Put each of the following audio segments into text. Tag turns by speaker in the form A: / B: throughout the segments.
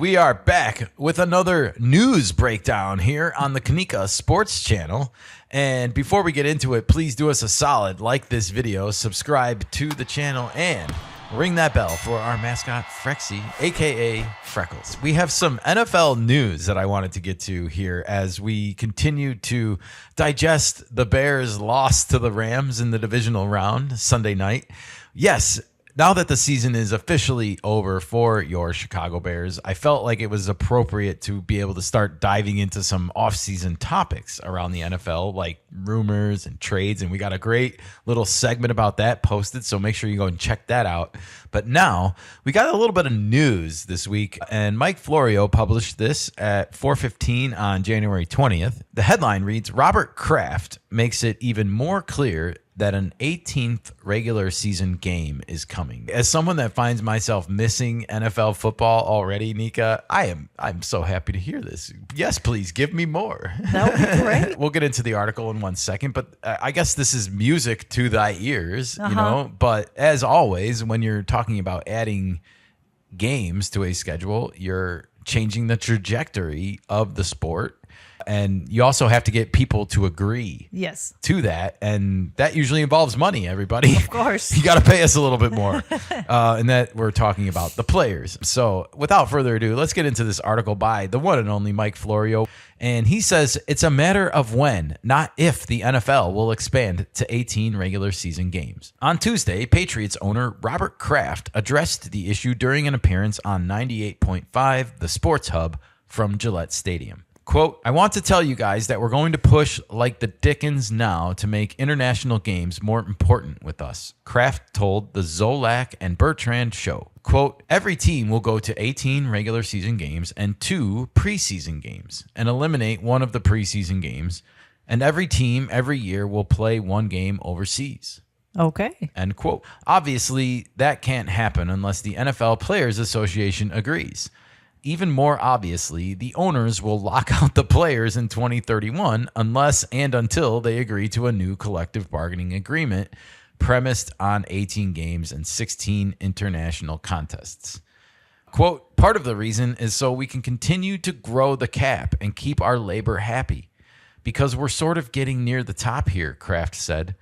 A: We are back with another news breakdown here on the Kanika Sports Channel. And before we get into it, please do us a solid, like this video, subscribe to the channel, and ring that bell for our mascot, Frexy, a.k.a. Freckles. We have some NFL news that I wanted to get to here as we continue to digest the Bears' loss to the Rams in the divisional round Sunday night. Yes, now that the season is officially over for your Chicago Bears, I felt like it was appropriate to be able to start diving into some off-season topics around the NFL, like rumors and trades, and we got a great little segment about that posted, so make sure you go and check that out. But now, we got a little bit of news this week, and Mike Florio published this at 4:15 on January 20th. The headline reads, Robert Kraft makes it even more clear that an 18th regular season game is coming. As someone that finds myself missing NFL football already, Nika, I'm so happy to hear this. Yes, please give me more.
B: That would be great.
A: We'll get into the article in 1 second, but I guess this is music to thy ears, you know. But as always, when you're talking about adding games to a schedule, you're changing the trajectory of the sport. And you also have to get people to agree to that. And that usually involves money, everybody.
B: Of course.
A: You got to pay us a little bit more. And that we're talking about the players. So without further ado, let's get into this article by the one and only Mike Florio. And he says it's a matter of when, not if, the NFL will expand to 18 regular season games. On Tuesday, Patriots owner Robert Kraft addressed the issue during an appearance on 98.5, the Sports Hub from Gillette Stadium. Quote, I want to tell you guys that we're going to push like the dickens now to make international games more important with us, Kraft told the Zolak and Bertrand show. Quote, every team will go to 18 regular season games and 2 preseason games and eliminate one of the preseason games, and every team every year will play one game overseas.
B: Okay.
A: End quote. Obviously, that can't happen unless the NFL Players Association agrees. Even more obviously, the owners will lock out the players in 2031 unless and until they agree to a new collective bargaining agreement premised on 18 games and 16 international contests. Quote, part of the reason is so we can continue to grow the cap and keep our labor happy because we're sort of getting near the top here, Kraft said.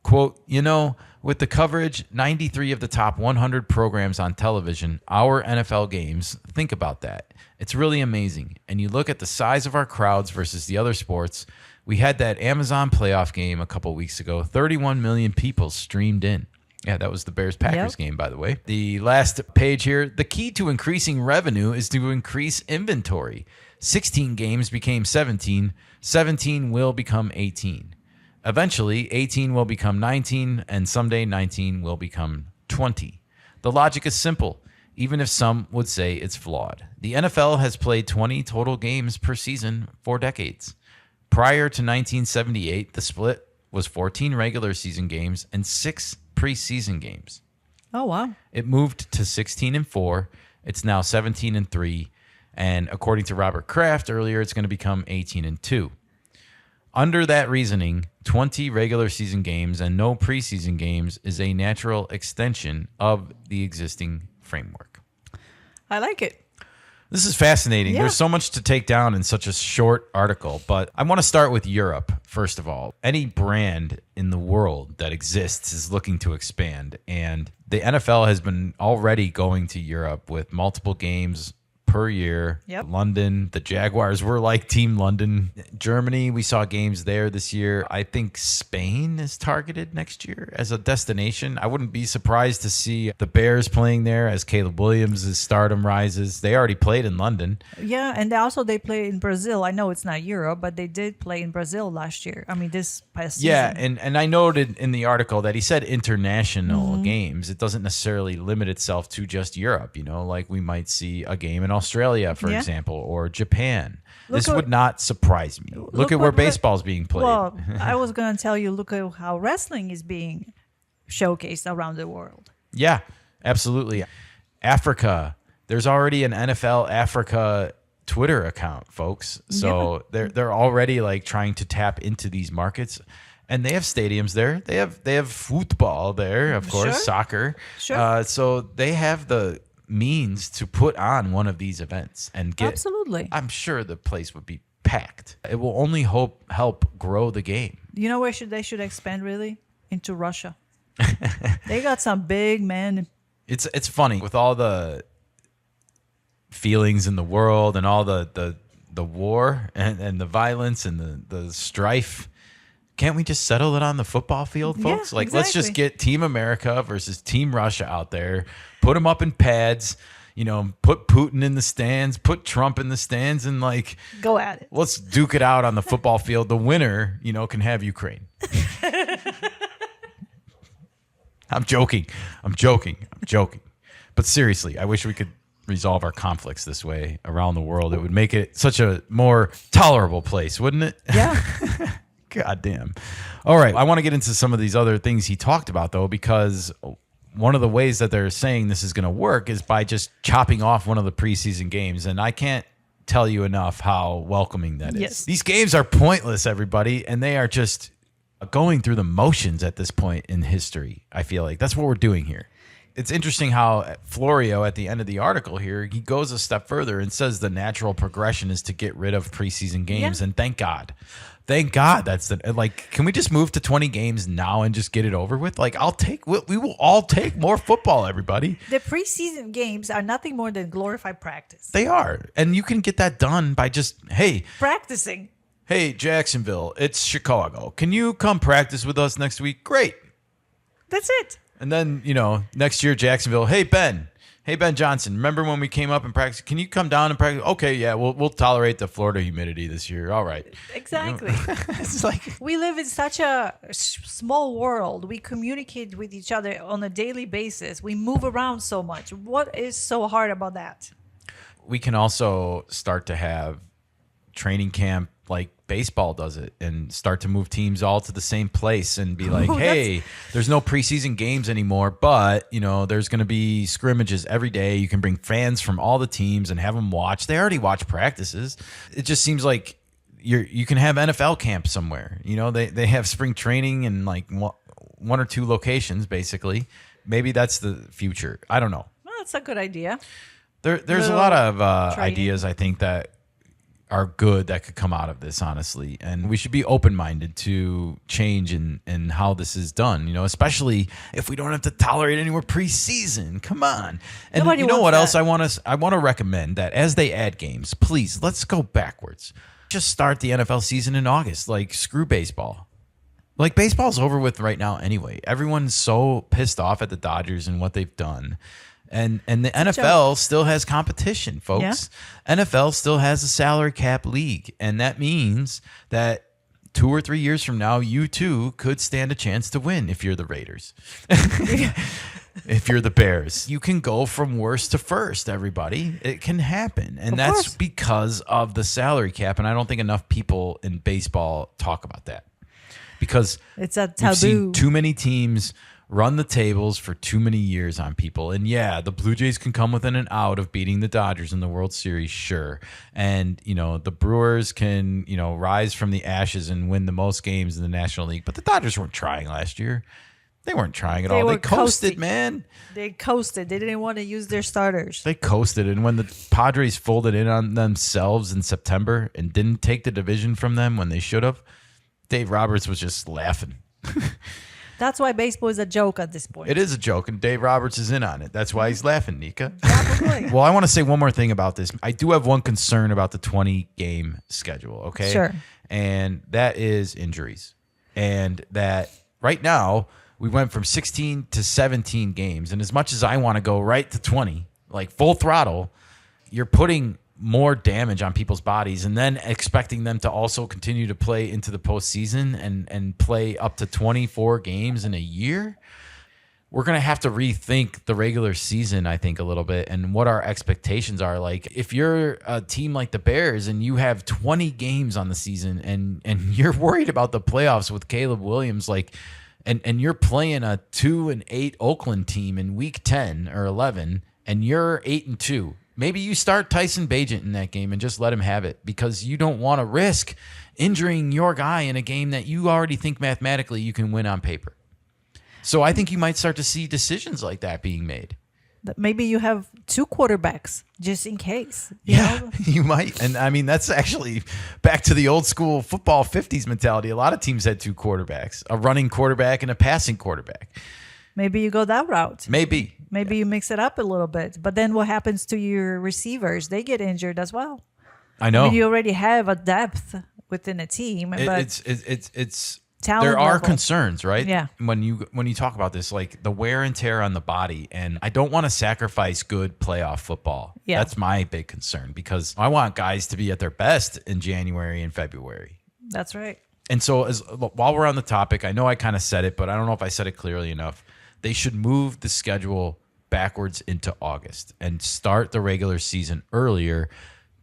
A: Quote, you know, with the coverage, 93 of the top 100 programs on television, our NFL games, think about that. It's really amazing. And you look at the size of our crowds versus the other sports. We had that Amazon playoff game a couple weeks ago. 31 million people streamed in. Yeah, that was the Bears-Packers game, by the way. The last page here, the key to increasing revenue is to increase inventory. 16 games became 17. 17 will become 18. Eventually, 18 will become 19, and someday 19 will become 20. The logic is simple, even if some would say it's flawed. The NFL has played 20 total games per season for decades. Prior to 1978, the split was 14 regular season games and 6 preseason games.
B: Oh, wow.
A: It moved to 16 and 4. It's now 17 and 3. And according to Robert Kraft earlier, it's going to become 18 and 2. Under that reasoning, 20 regular season games and no preseason games is a natural extension of the existing framework.
B: I like it.
A: This is fascinating.
B: Yeah.
A: There's so much to take down in such a short article, but I want to start with Europe, first of all. Any brand in the world that exists is looking to expand, and the NFL has been already going to Europe with multiple games per year.
B: Yep.
A: London, the Jaguars were like Team London. Germany, we saw games there this year. I think Spain is targeted next year as a destination. I wouldn't be surprised to see the Bears playing there as Caleb Williams' stardom rises. They already played in London.
B: Yeah, and they play in Brazil. I know it's not Europe, but they did play in Brazil last year. I mean, this past season.
A: Yeah, and I noted in the article that he said international games. It doesn't necessarily limit itself to just Europe, you know, like we might see a game in Australia, for example, or Japan. This would not surprise me. Look at where baseball's being played.
B: Well, I was going to tell you, look at how wrestling is being showcased around the world.
A: Yeah, absolutely. Africa, there's already an NFL Africa Twitter account, folks. So they're already like trying to tap into these markets. And they have stadiums there. They have football there, of course, soccer.
B: Sure.
A: So they have the means to put on one of these events and get.
B: Absolutely.
A: I'm sure the place would be packed. It will only help grow the game.
B: You know where they should expand really? Into Russia. They got some big men.
A: It's funny with all the feelings in the world and all the war and the violence and the strife. Can't we just settle it on the football field, folks?
B: Yeah,
A: Let's just
B: exactly.
A: get Team America versus Team Russia out there, put them up in pads, put Putin in the stands, put Trump in the stands, and
B: Go at it.
A: let's duke it out on the football field. The winner, can have Ukraine. I'm joking. But seriously, I wish we could resolve our conflicts this way around the world. It would make it such a more tolerable place, wouldn't it?
B: Yeah.
A: God damn. All right. I want to get into some of these other things he talked about, though, because one of the ways that they're saying this is going to work is by just chopping off one of the preseason games. And I can't tell you enough how welcoming that is.
B: Yes.
A: These games are pointless, everybody, and they are just going through the motions at this point in history. I feel like that's what we're doing here. It's interesting how Florio, at the end of the article here, he goes a step further and says the natural progression is to get rid of preseason games.
B: Yeah.
A: And thank God that's can we just move to 20 games now and just get it over with? We will all take more football, everybody.
B: The preseason games are nothing more than glorified practice.
A: They are. And you can get that done by just,
B: Practicing.
A: hey, Jacksonville, it's Chicago. Can you come practice with us next week? Great.
B: That's it.
A: And then, next year, Jacksonville, hey, Ben Johnson, remember when we came up and practiced? Can you come down and practice? Okay, yeah, we'll tolerate the Florida humidity this year. All right.
B: Exactly.
A: It's
B: We live in such a small world. We communicate with each other on a daily basis. We move around so much. What is so hard about that?
A: we can also start to have training camp like baseball does it and start to move teams all to the same place and be like, hey, there's no preseason games anymore, but there's going to be scrimmages every day. You can bring fans from all the teams and have them watch. They already watch practices. It just seems like you can have NFL camp somewhere. They have spring training in like one or two locations, basically. Maybe that's the future. I don't know.
B: Well, that's a good idea.
A: There's a lot of ideas, I think, that are good that could come out of this, honestly. And we should be open-minded to change in how this is done, especially if we don't have to tolerate any more preseason. Come on. And
B: Nobody
A: you know what
B: wants
A: else I want to recommend that as they add games, please, let's go backwards. Just start the NFL season in August. Like, screw baseball. Like, baseball's over with right now anyway. Everyone's so pissed off at the Dodgers and what they've done. And the NFL still has competition, folks. Yeah. NFL still has a salary cap league. And that means that 2 or 3 years from now, you too could stand a chance to win if you're the Raiders. If you're the Bears. You can go from worst to first, everybody. It can happen. And that's because of the salary cap. And I don't think enough people in baseball talk about that. Because
B: it's a taboo.
A: We've seen too many teams run the tables for too many years on people. And yeah, the Blue Jays can come within an out of beating the Dodgers in the World Series, sure. And, the Brewers can, rise from the ashes and win the most games in the National League. But the Dodgers weren't trying last year. They weren't trying at all. They coasted, man.
B: They coasted. They didn't want to use their starters.
A: They coasted. And when the Padres folded in on themselves in September and didn't take the division from them when they should have, Dave Roberts was just laughing.
B: That's why baseball is a joke at this point.
A: It is a joke, and Dave Roberts is in on it. That's why he's laughing, Nika.
B: Probably.
A: Well, I want to say one more thing about this. I do have one concern about the 20-game schedule, okay?
B: Sure.
A: And that is injuries. And that right now, we went from 16 to 17 games. And as much as I want to go right to 20, like full throttle, you're putting more damage on people's bodies and then expecting them to also continue to play into the postseason and play up to 24 games in a year. We're going to have to rethink the regular season, I think, a little bit and what our expectations are. Like, if you're a team like the Bears and you have 20 games on the season and you're worried about the playoffs with Caleb Williams, and you're playing a 2-8 Oakland team in week 10 or 11 and you're 8-2, maybe you start Tyson Bagent in that game and just let him have it because you don't want to risk injuring your guy in a game that you already think mathematically you can win on paper. So I think you might start to see decisions like that being made.
B: That maybe you have 2 quarterbacks just in case.
A: Yeah,
B: know?
A: you might. And I mean, that's actually back to the old school football 50s mentality. A lot of teams had 2 quarterbacks, a running quarterback and a passing quarterback.
B: Maybe you go that route.
A: Maybe
B: you mix it up a little bit. But then what happens to your receivers? They get injured as well.
A: I know.
B: I mean, you already have a depth within a team, but
A: it's
B: talent
A: there are
B: level.
A: concerns, right?
B: Yeah.
A: When you talk about this, like the wear and tear on the body, and I don't want to sacrifice good playoff football.
B: Yeah.
A: That's my big concern because I want guys to be at their best in January and February.
B: That's right.
A: And so while we're on the topic, I know I kind of said it, but I don't know if I said it clearly enough. They should move the schedule backwards into August and start the regular season earlier.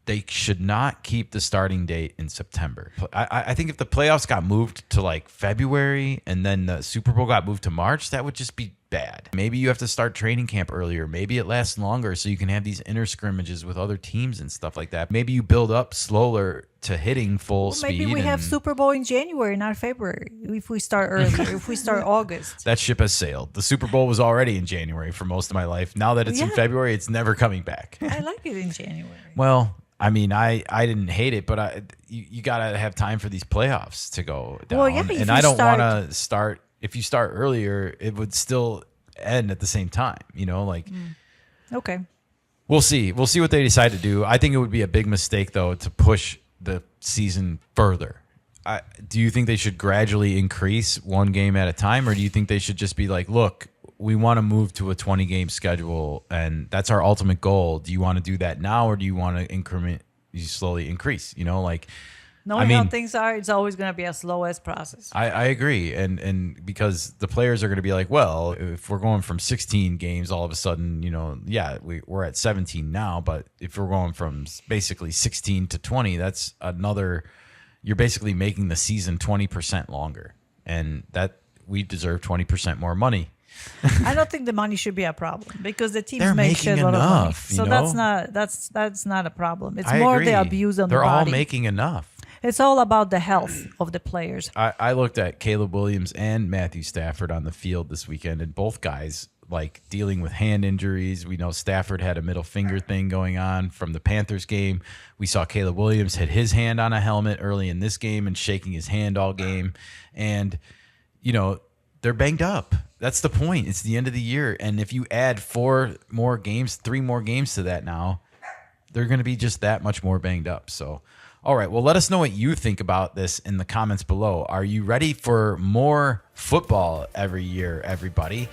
A: They should not keep the starting date in September. I think if the playoffs got moved to like February and then the Super Bowl got moved to March, that would just be bad. Maybe you have to start training camp earlier. Maybe it lasts longer so you can have these inter scrimmages with other teams and stuff like that. Maybe you build up slower to hitting full speed.
B: Maybe we have Super Bowl in January, not February. If we start earlier, if we start August.
A: That ship has sailed. The Super Bowl was already in January for most of my life. Now that it's in February, it's never coming back.
B: I like it in January.
A: Well, I mean, I didn't hate it, but you got to have time for these playoffs to go down.
B: Well, yeah,
A: and I don't want to start. If you start earlier, it would still end at the same time. You know, like.
B: Okay.
A: We'll see. We'll see what they decide to do. I think it would be a big mistake, though, to push the season further. Do you think they should gradually increase one game at a time, or do you think they should just be like, look, we want to move to a 20-game schedule, and that's our ultimate goal. Do you want to do that now, or do you want to slowly increase? You know, like,
B: knowing how things are, it's always going to be a slowest process.
A: I agree, and because the players are going to be like, well, if we're going from 16 games, all of a sudden, you know, yeah, we're at 17 now, but if we're going from basically 16 to 20, that's another. You're basically making the season 20% longer, and that we deserve 20% more money.
B: I don't think the money should be a problem because the teams
A: They're
B: make
A: making
B: a lot of money.
A: enough,
B: So
A: you know?
B: that's not a problem. It's
A: I
B: more
A: agree.
B: the abuse on
A: They're
B: the body.
A: all making enough.
B: It's all about the health of the players.
A: I looked at Caleb Williams and Matthew Stafford on the field this weekend, and both guys like dealing with hand injuries. We know Stafford had a middle finger thing going on from the Panthers game. We saw Caleb Williams hit his hand on a helmet early in this game and shaking his hand all game. And, you know, they're banged up. That's the point. It's the end of the year. And if you add 3 more games to that now, they're going to be just that much more banged up. So, all right. Well, let us know what you think about this in the comments below. Are you ready for more football every year, everybody?